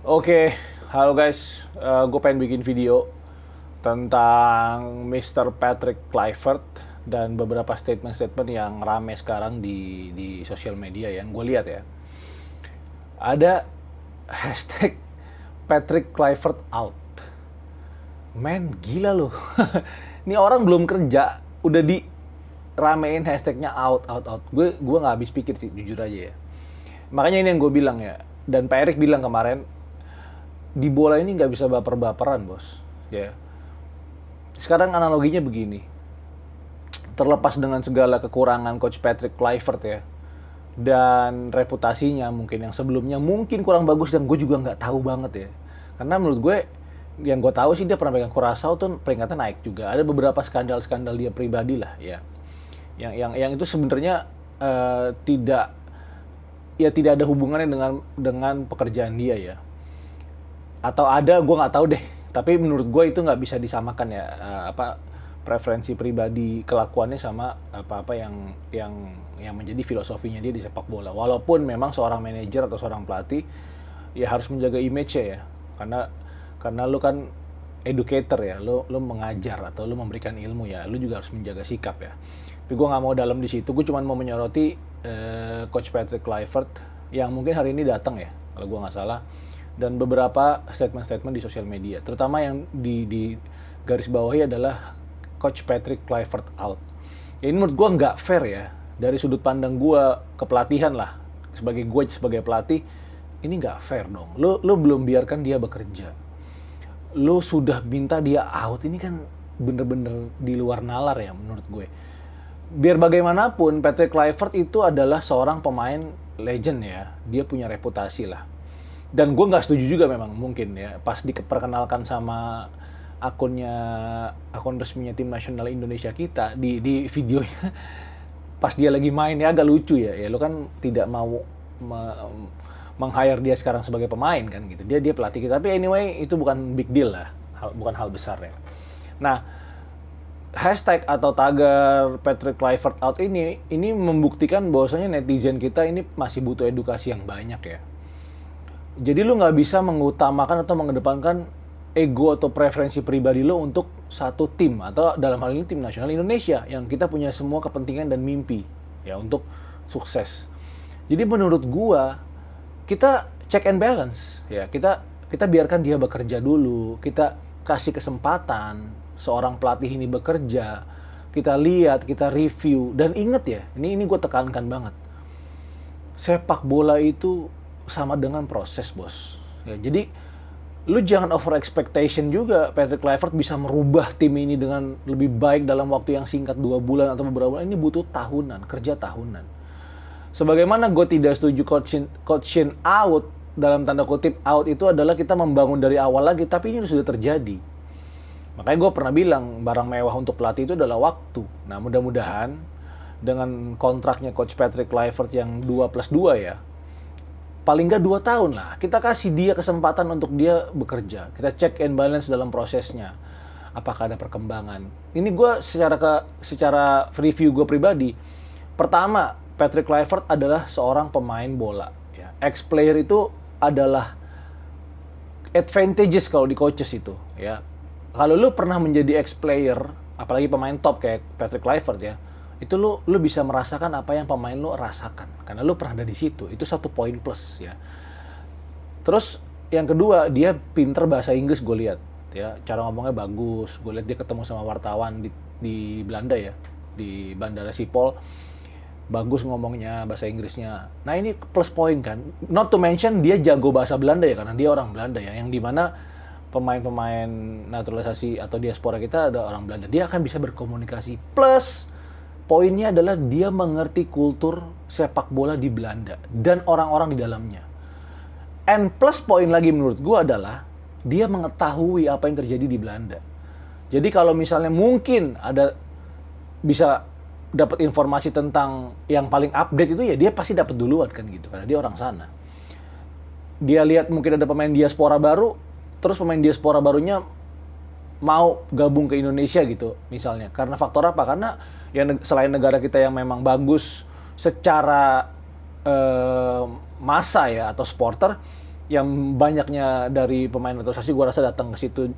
Oke, halo guys. Gue pengen bikin video tentang Mr. Patrick Kluivert dan beberapa statement-statement yang rame sekarang di sosial media yang gue lihat ya. Ada hashtag Patrick Kluivert out. Men, gila loh. Ini orang belum kerja, udah di ramein hashtagnya out, out, out. Gue nggak habis pikir sih, jujur aja ya. Makanya ini yang gue bilang ya. Dan Pak Erik bilang kemarin, di bola ini nggak bisa baper-baperan bos ya. Sekarang analoginya begini, terlepas dengan segala kekurangan coach Patrick Kluivert ya dan reputasinya mungkin yang sebelumnya mungkin kurang bagus dan gue juga nggak tahu banget ya, karena menurut gue yang gue tahu sih dia pernah pegang Curaçao tuh peringkatnya naik juga, ada beberapa skandal-skandal dia pribadi lah ya, yang itu sebenarnya tidak, ya tidak ada hubungannya dengan pekerjaan dia ya, atau ada gue nggak tahu deh, tapi menurut gue itu nggak bisa disamakan ya, apa preferensi pribadi kelakuannya sama apa-apa yang menjadi filosofinya dia di sepak bola, walaupun memang seorang manajer atau seorang pelatih ya harus menjaga image ya, karena lu kan educator ya, lu mengajar atau lu memberikan ilmu ya, lu juga harus menjaga sikap ya. Tapi gue nggak mau dalam di situ, gue cuma mau menyoroti coach Patrick Kluivert yang mungkin hari ini datang ya kalau gue nggak salah, dan beberapa statement-statement di sosial media, terutama yang di garis bawahi adalah coach Patrick Kluivert out. Ya, ini menurut gue nggak fair ya, dari sudut pandang gue kepelatihan lah, sebagai pelatih, ini nggak fair dong. Lu belum biarkan dia bekerja, lu sudah minta dia out, ini kan bener-bener di luar nalar ya menurut gue. Biar bagaimanapun Patrick Kluivert itu adalah seorang pemain legend ya, dia punya reputasi lah. Dan gue nggak setuju juga memang mungkin ya pas diperkenalkan sama akun resminya tim nasional Indonesia kita di videonya pas dia lagi main ya, agak lucu ya, ya lu kan tidak mau meng-hire dia sekarang sebagai pemain kan gitu, dia pelatih kita, tapi anyway itu bukan big deal lah, bukan hal besar ya. Nah, hashtag atau tagar Patrick Kluivert out ini membuktikan bahwasanya netizen kita ini masih butuh edukasi yang banyak ya. Jadi lu nggak bisa mengutamakan atau mengedepankan ego atau preferensi pribadi lo untuk satu tim, atau dalam hal ini tim nasional Indonesia yang kita punya semua kepentingan dan mimpi ya untuk sukses. Jadi menurut gua kita check and balance ya, kita biarkan dia bekerja dulu, kita kasih kesempatan seorang pelatih ini bekerja, kita lihat, kita review, dan inget ya, ini gue tekankan banget, sepak bola itu sama dengan proses bos ya. Jadi lu jangan over expectation juga Patrick Kluivert bisa merubah tim ini dengan lebih baik dalam waktu yang singkat, 2 bulan atau beberapa bulan. Ini butuh tahunan, kerja tahunan. Sebagaimana gue tidak setuju coachin out, dalam tanda kutip out itu adalah kita membangun dari awal lagi, tapi ini sudah terjadi. Makanya gue pernah bilang barang mewah untuk pelatih itu adalah waktu. Nah, mudah-mudahan dengan kontraknya coach Patrick Kluivert yang 2+2 ya, paling nggak 2 tahun lah, kita kasih dia kesempatan untuk dia bekerja, kita check and balance dalam prosesnya, apakah ada perkembangan. Ini gue secara review gue pribadi, pertama Patrick Kluivert adalah seorang pemain bola ya. Ex player itu adalah advantages kalau di coaches itu ya. Kalau lu pernah menjadi ex player, apalagi pemain top kayak Patrick Kluivert ya, itu lu bisa merasakan apa yang pemain lu rasakan karena lu pernah ada di situ. Itu satu poin plus ya. Terus yang kedua, dia pinter bahasa Inggris, gue lihat ya, cara ngomongnya bagus. Gue lihat dia ketemu sama wartawan di Belanda ya, di Bandara Schiphol, bagus ngomongnya, bahasa Inggrisnya. Nah, ini plus point kan. Not to mention dia jago bahasa Belanda ya, karena dia orang Belanda ya, yang dimana pemain-pemain naturalisasi atau diaspora kita ada orang Belanda. Dia akan bisa berkomunikasi. Plus poinnya adalah dia mengerti kultur sepak bola di Belanda dan orang-orang di dalamnya. And plus poin lagi menurut gue adalah dia mengetahui apa yang terjadi di Belanda. Jadi kalau misalnya mungkin ada bisa dapat informasi tentang yang paling update itu ya, dia pasti dapat duluan kan gitu, karena dia orang sana. Dia lihat mungkin ada pemain diaspora baru, terus pemain diaspora barunya mau gabung ke Indonesia gitu misalnya, karena faktor apa? Karena ya selain negara kita yang memang bagus secara massa ya atau supporter, yang banyaknya dari pemain naturalisasi gue rasa datang ke situ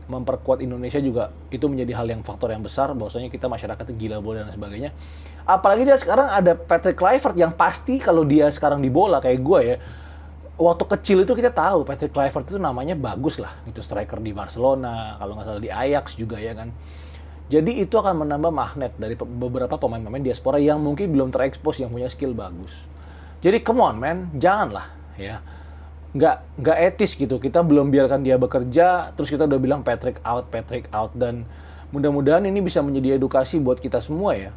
memperkuat Indonesia juga itu menjadi hal yang faktor yang besar bahwasanya kita masyarakat gila bola dan sebagainya. Apalagi dia sekarang ada Patrick Kluivert yang pasti kalau dia sekarang di bola kayak gue ya, waktu kecil itu kita tahu Patrick Kluivert itu namanya bagus lah, itu striker di Barcelona, kalau nggak salah di Ajax juga ya kan. Jadi itu akan menambah magnet dari beberapa pemain-pemain diaspora yang mungkin belum terekspos, yang punya skill bagus. Jadi come on man, janganlah ya. Nggak etis gitu. Kita belum biarkan dia bekerja, terus kita udah bilang Patrick out, dan mudah-mudahan ini bisa menjadi edukasi buat kita semua ya.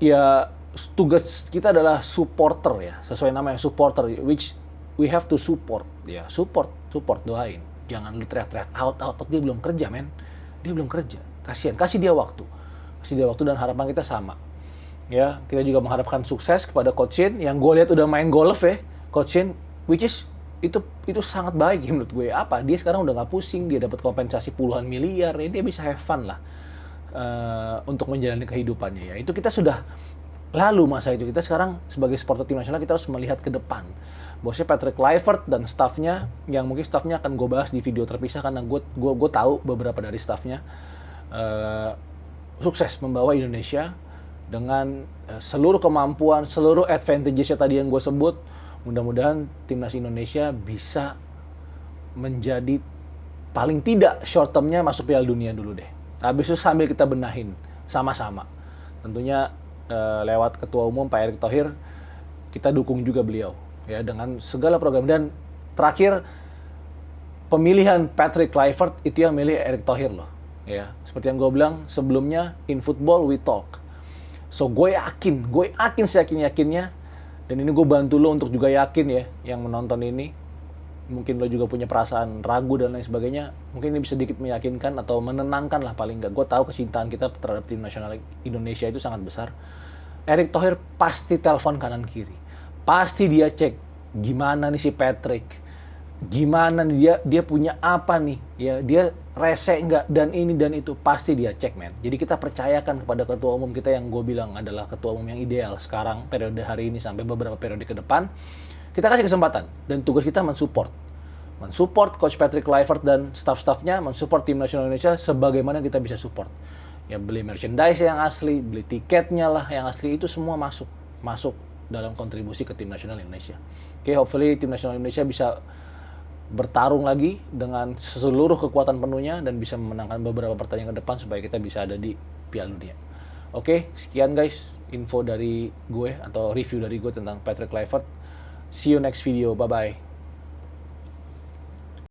Ya tugas kita adalah supporter ya, sesuai nama yang supporter, which we have to support ya, support doain. Jangan lu teriak-teriak out, dia belum kerja men, dia belum kerja, kasihan, kasih dia waktu dan harapan kita sama ya. Kita juga mengharapkan sukses kepada Coach Shin yang gue lihat udah main golf ya, Coach Shin, which is itu sangat baik ya menurut gue. Apa dia sekarang udah nggak pusing, dia dapat kompensasi puluhan miliar ya, dia bisa have fun lah untuk menjalani kehidupannya ya. Itu kita sudah lalu masa itu. Kita sekarang sebagai supporter tim nasional kita harus melihat ke depan. Bosnya Patrick Kluivert dan staffnya, yang mungkin staffnya akan gue bahas di video terpisah karena gue tahu beberapa dari staffnya sukses membawa Indonesia dengan seluruh kemampuan, seluruh advantages-nya tadi yang gue sebut. Mudah-mudahan timnas Indonesia bisa menjadi paling tidak short term-nya masuk Piala Dunia dulu deh. Habis itu sambil kita benahin sama-sama. Tentunya lewat Ketua Umum Pak Erick Thohir, kita dukung juga beliau ya dengan segala program. Dan terakhir, pemilihan Patrick Kluivert itu yang milih Erick Thohir loh ya. Seperti yang gue bilang sebelumnya, in football we talk. So gue yakin seyakin-yakinnya, dan ini gue bantu lo untuk juga yakin ya yang menonton ini. Mungkin lo juga punya perasaan ragu dan lain sebagainya, mungkin ini bisa sedikit meyakinkan atau menenangkan lah paling nggak. Gue tahu kecintaan kita terhadap tim nasional Indonesia itu sangat besar. Erick Thohir pasti telepon kanan kiri, pasti dia cek gimana nih si Patrick, gimana nih dia punya apa nih ya, dia rese nggak dan ini dan itu, pasti dia cek men. Jadi kita percayakan kepada ketua umum kita yang gue bilang adalah ketua umum yang ideal sekarang periode hari ini sampai beberapa periode ke depan. Kita kasih kesempatan dan tugas kita mensupport Coach Patrick Kluivert dan staff-staffnya, mensupport tim nasional Indonesia sebagaimana kita bisa support. Ya beli merchandise yang asli, beli tiketnya lah yang asli, itu semua masuk dalam kontribusi ke tim nasional Indonesia. Oke, hopefully tim nasional Indonesia bisa bertarung lagi dengan seluruh kekuatan penuhnya dan bisa memenangkan beberapa pertandingan ke depan supaya kita bisa ada di Piala Dunia. Oke, sekian guys info dari gue atau review dari gue tentang Patrick Kluivert. See you next video. Bye-bye.